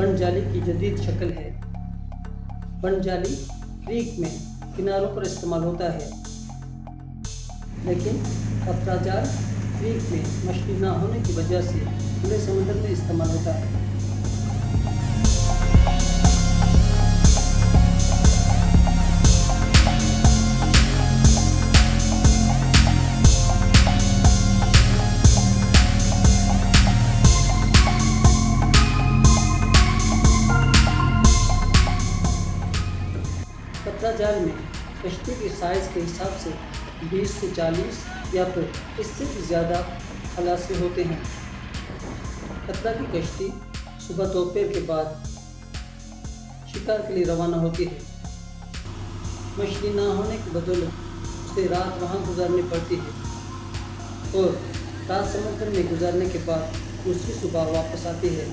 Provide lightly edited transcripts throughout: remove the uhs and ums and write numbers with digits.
बन जाली की जदीद शक्ल है। बन जाली क्रीक में किनारों पर इस्तेमाल होता है, लेकिन कतरा जाल क्रीक में मछली ना होने की वजह से खुले समुद्र में इस्तेमाल होता है। कतरा जाल में कश्ती के साइज़ के हिसाब से 20 से 40 या फिर इससे भी ज़्यादा खलासी होते हैं। कतरा की कश्ती सुबह दोपहर के बाद शिकार के लिए रवाना होती है। मछली ना होने की बदौलत उसे रात वहाँ गुजारनी पड़ती है और रात समुद्र में गुजारने के बाद दूसरी सुबह वापस आती है।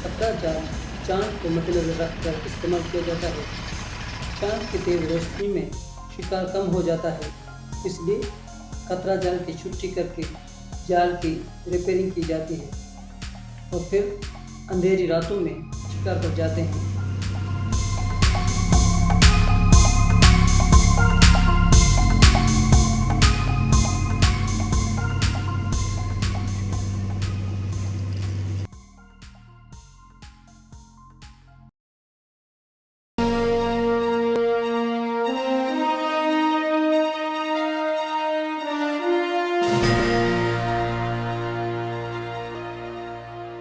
कतरा जाल चांद को मद्देनजर रखकर इस्तेमाल किया जाता है। चांद की तेज रोशनी में शिकार कम हो जाता है, इसलिए कतरा जाल की छुट्टी करके जाल की रिपेयरिंग की जाती है और फिर अंधेरी रातों में शिकार पर जाते हैं।